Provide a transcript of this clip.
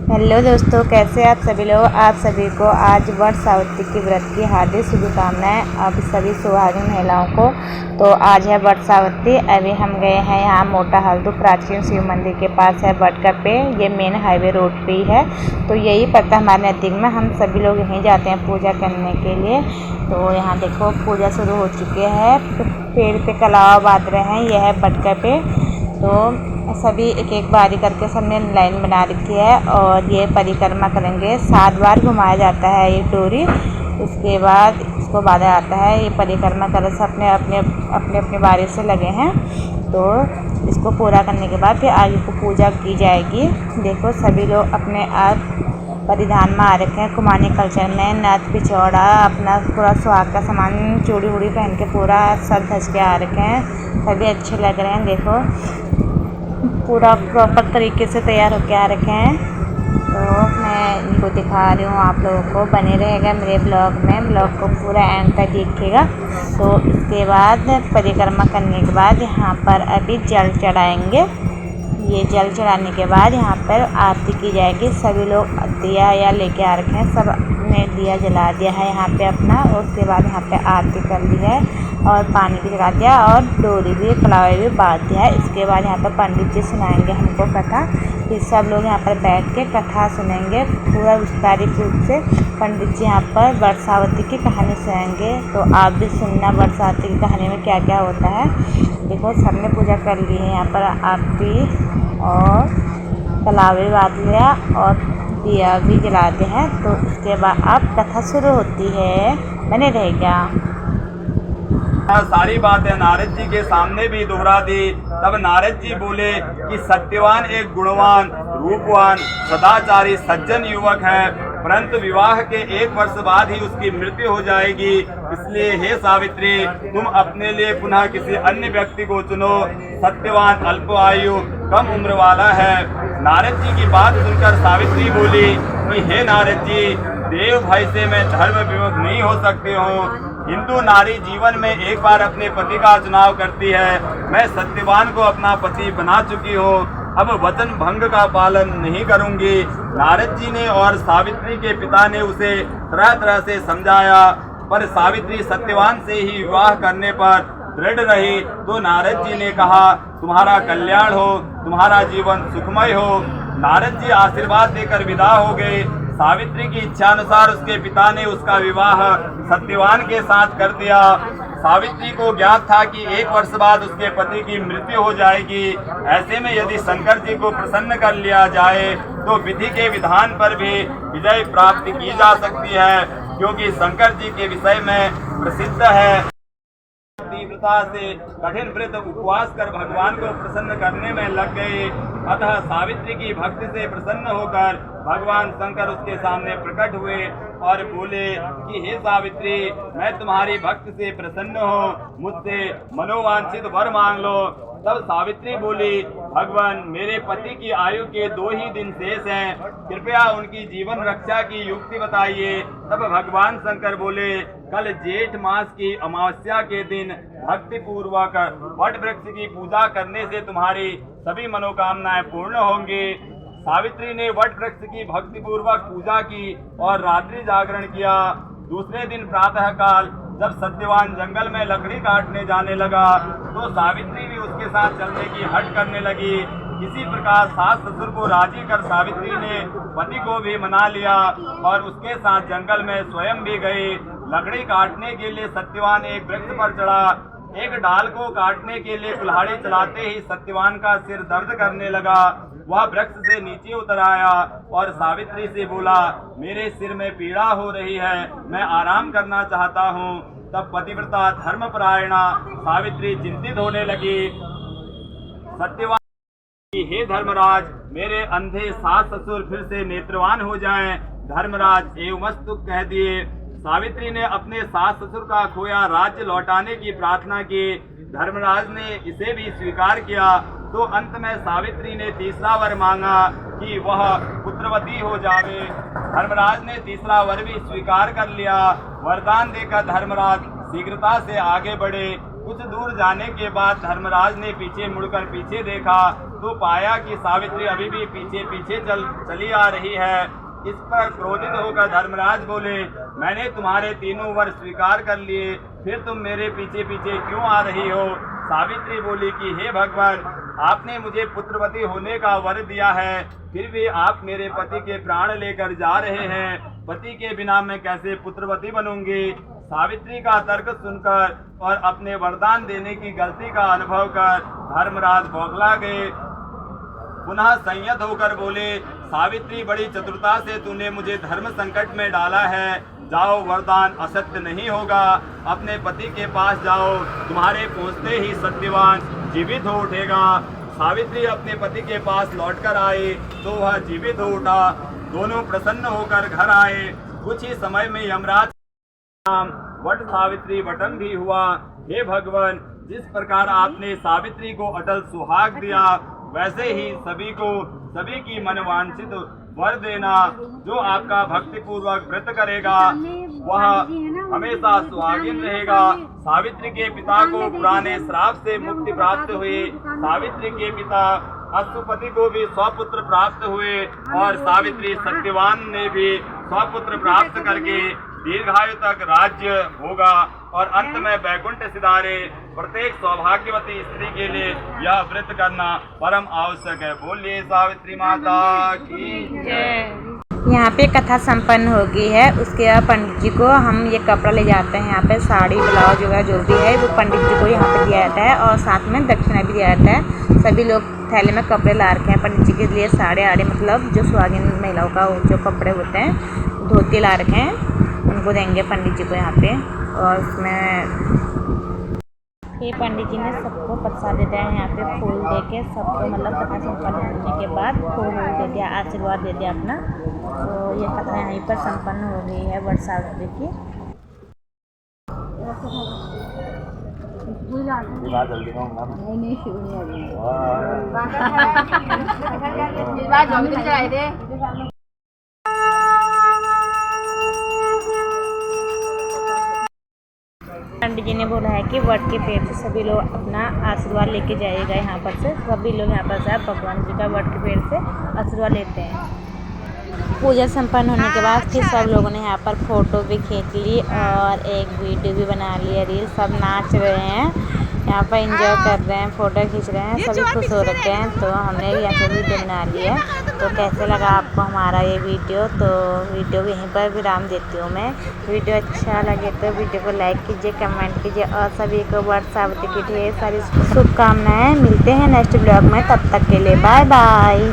Hello दोस्तों, कैसे आप सभी लोग। आप सभी को आज वट सावित्री के व्रत की हार्दिक शुभकामनाएं। अब सभी सुहागिन महिलाओं को तो आज है वट सावित्री। अभी हम गए हैं यहाँ मोटा हल्दू प्राचीन शिव मंदिर के पास है वट का पेड़। ये मेन हाईवे रोड पे ही है, तो यही पड़ता है हमारे नज़दीक में। हम सभी लोग यहीं जाते हैं पूजा करने के लिए। तो यहाँ देखो पूजा शुरू हो चुकी है। पेड़ पे कलावा बांध रहे हैं। यह है वट का पेड़। तो सभी एक एक बारी करके सबने लाइन बना रखी है और ये परिक्रमा करेंगे। 7 बार घुमाया जाता है ये डोरी। उसके बाद इसको बांधा जाता है। ये परिक्रमा कर सब अपने बारी से लगे हैं। तो इसको पूरा करने के बाद फिर आगे को पूजा की जाएगी। देखो सभी लोग अपने आप परिधान में आ रखे हैं। कुमानी कल्चर में नथ पिछौड़ा अपना पूरा सुहाग का सामान चूड़ी वूड़ी पहन के पूरा सज धज के आ रखे हैं। सभी अच्छे लग रहे हैं। देखो पूरा प्रॉपर तरीके से तैयार होके आ रखे हैं। तो मैं इनको दिखा रही हूँ आप लोगों को। बने रहेगा मेरे ब्लॉग में। ब्लॉग को पूरा एंड तक देखिएगा। तो इसके बाद परिक्रमा करने के बाद यहाँ पर अभी जल चढ़ाएंगे। ये जल चढ़ाने के बाद यहाँ पर आरती की जाएगी। सभी लोग दिया या लेके आ रखे हैं। सब ने दिया जला दिया है यहाँ पे अपना। और उसके बाद यहाँ पे आरती कर ली है और पानी भी चढ़ा दिया और डोरी भी कलावे भी बांध दिया है। इसके बाद यहाँ पर पंडित जी सुनाएंगे हमको कथा। फिर सब लोग यहाँ पर बैठ के कथा सुनेंगे पूरा विस्तारित रूप से। पंडित जी यहाँ पर वट सावित्री की कहानी सुनाएंगे। तो आप भी सुनना वट सावित्री की कहानी में क्या क्या होता है। देखो सबने पूजा कर ली है। यहाँ पर आरती और कलावे बांध लिया और दिया भी जलाते हैं। तो इसके बाद अब कथा शुरू होती है। बने रहेगा। सारी बातें नारद जी के सामने भी दोहरा दी। तब नारद जी बोले कि सत्यवान एक गुणवान रूपवान सदाचारी सज्जन युवक है, परंतु विवाह के 1 वर्ष बाद ही उसकी मृत्यु हो जाएगी। इसलिए हे सावित्री, तुम अपने लिए पुनः किसी अन्य व्यक्ति को चुनो। सत्यवान अल्प आयु कम उम्र वाला है। नारद जी की बात सुनकर सावित्री बोली, हे नारद जी, देव भाई से मैं धर्म विमुख नहीं हो सकती हूँ। हिंदू नारी जीवन में एक बार अपने पति का चुनाव करती है। मैं सत्यवान को अपना पति बना चुकी हूँ। अब वचन भंग का पालन नहीं करूंगी। नारद जी ने और सावित्री के पिता ने उसे तरह तरह से समझाया, पर सावित्री सत्यवान से ही विवाह करने पर दृढ़ रही। तो नारद जी ने कहा, तुम्हारा कल्याण हो, तुम्हारा जीवन सुखमय हो। नारद जी आशीर्वाद देकर विदा हो गए। सावित्री की इच्छानुसार उसके पिता ने उसका विवाह सत्यवान के साथ कर दिया। सावित्री को ज्ञात था कि 1 वर्ष बाद उसके पति की मृत्यु हो जाएगी। ऐसे में यदि शंकर जी को प्रसन्न कर लिया जाए तो विधि के विधान पर भी विजय प्राप्त की जा सकती है, क्योंकि शंकर जी के विषय में प्रसिद्ध है। तीव्रता से कठिन व्रत उपवास कर भगवान को प्रसन्न करने में लग गए। अतः सावित्री की भक्ति से प्रसन्न होकर भगवान शंकर उसके सामने प्रकट हुए और बोले कि हे सावित्री, मैं तुम्हारी भक्ति से प्रसन्न हूँ, मुझसे मनोवांछित वर मांग लो। तब सावित्री बोली, भगवान, मेरे पति की आयु के 2 ही दिन शेष हैं, कृपया उनकी जीवन रक्षा की युक्ति बताइए। तब भगवान शंकर बोले, कल जेठ मास की अमावस्या के दिन भक्ति पूर्वक वट वृक्ष की पूजा करने से तुम्हारी सभी मनोकामनाएं पूर्ण होंगी। सावित्री ने वट वृक्ष की भक्ति पूर्वक पूजा की और रात्रि जागरण किया। दूसरे दिन प्रातः काल जब सत्यवान जंगल में लकड़ी काटने जाने लगा तो सावित्री भी उसके साथ चलने की हट करने लगी। इसी प्रकार सास ससुर को राजी कर सावित्री ने पति को भी मना लिया और उसके साथ जंगल में स्वयं भी गई। लकड़ी काटने के लिए सत्यवान एक वृक्ष पर चढ़ा। एक डाल को काटने के लिए कुल्हाड़ी चलाते ही सत्यवान का सिर दर्द करने लगा। वह वृक्ष से नीचे उतर आया और सावित्री से बोला, मेरे सिर में पीड़ा हो रही है, मैं आराम करना चाहता हूँ। तब पतिव्रता धर्मपरायणा सावित्री चिंतित होने लगी। सत्यवान, हे धर्मराज, मेरे अंधे सास ससुर फिर से नेत्रवान हो जाएं। धर्मराज एवमस्तु कह दिए। सावित्री ने अपने सास ससुर का खोया राज्य लौटाने की प्रार्थना की। धर्मराज ने इसे भी स्वीकार किया। तो अंत में सावित्री ने तीसरा वर मांगा कि वह पुत्रवती हो जावे। धर्मराज ने तीसरा वर भी स्वीकार कर लिया। वरदान देकर धर्मराज शीघ्रता से आगे बढ़े। कुछ दूर जाने के बाद धर्मराज ने पीछे मुड़कर पीछे देखा तो पाया कि सावित्री अभी भी पीछे पीछे चली आ रही है। इस पर क्रोधित होकर धर्मराज बोले, मैंने तुम्हारे 3 वर स्वीकार कर लिए, फिर तुम मेरे पीछे पीछे क्यों आ रही हो? सावित्री बोली कि हे भगवान, आपने मुझे पुत्रवती होने का वर दिया है, फिर भी आप मेरे पति के प्राण लेकर जा रहे हैं। पति के बिना मैं कैसे पुत्रवती बनूंगी? सावित्री का तर्क सुनकर और अपने वरदान देने की गलती का अनुभव कर धर्मराज बौखला गए। पुनः संयत होकर बोले, सावित्री, बड़ी चतुरता से तूने मुझे धर्म संकट में डाला है। जाओ, वरदान असत्य नहीं होगा। अपने पति के पास जाओ, तुम्हारे पहुंचते ही सत्यवान जीवित हो उठेगा। सावित्री अपने पति के पास लौटकर आए तो वह जीवित हो उठा। दोनों प्रसन्न होकर घर आए। कुछ ही समय में यमराज वट सावित्री वटन भी हुआ। हे भगवान, जिस प्रकार आपने सावित्री को अटल सुहाग दिया, वैसे ही सभी की मनवांछित वर देना। जो आपका भक्ति पूर्वक व्रत करेगा वह हमेशा सुहागिन रहेगा। सावित्री के पिता को पुराने श्राप से मुक्ति प्राप्त हुई। सावित्री के पिता अश्वपति को भी स्वपुत्र प्राप्त हुए और सावित्री सत्यवान ने भी स्वपुत्र प्राप्त करके दीर्घायु तक राज्य होगा और अंत में वैकुंठ सिधारे। प्रत्येक सौभाग्यवती स्त्री के लिए यह व्रत करना परम आवश्यक है। बोलिए सावित्री माता की जय। यहाँ पे कथा संपन्न हो गई है। उसके बाद पंडित जी को हम ये कपड़ा ले जाते हैं। यहाँ पे साड़ी ब्लाउज वगैरह जो भी है वो पंडित जी को यहाँ पे दिया जाता है और साथ में दक्षिणा भी दिया जाता है। सभी लोग थैले में कपड़े ला रखे हैं पंडित जी के लिए। साड़ी आड़ी मतलब जो सुहागिन महिलाओं का जो कपड़े होते हैं, धोती ला रखे हैं, उनको देंगे पंडित जी को यहाँ पे। और उसमें ये पंडित जी ने सबको प्रसाद दे दिया है। यहाँ पे फूल दे के सबको मतलब कथा संपन्न होने के बाद फूल दे दिया, आशीर्वाद दे दिया अपना। तो ये कथा यहीं पर संपन्न हो गई है वट सावित्री की। पंडित जी ने बोला है कि वट के पेड़ से सभी लोग अपना आशीर्वाद लेके जाइएगा। यहाँ पर से सभी लोग यहाँ पर से भगवान जी का वट के पेड़ से आशीर्वाद लेते हैं। पूजा संपन्न होने के बाद फिर सब लोगों ने यहाँ पर फोटो भी खींच ली और एक वीडियो भी बना लिया, रील। सब नाच रहे हैं, यहाँ पर एंजॉय कर रहे हैं, फोटो खींच रहे हैं, सभी खुश हो रखे हैं। तो हमने यहाँ पर वीडियो बना लिया। तो कैसे लगा आपको हमारा ये वीडियो? तो वीडियो को यहीं पर विराम देती हूँ मैं। वीडियो अच्छा लगे तो वीडियो को लाइक कीजिए, कमेंट कीजिए और सभी को वट सावित्री की ढेर सारी शुभकामनाएँ। मिलते हैं नेक्स्ट ब्लॉग में, तब तक के लिए बाय बाय।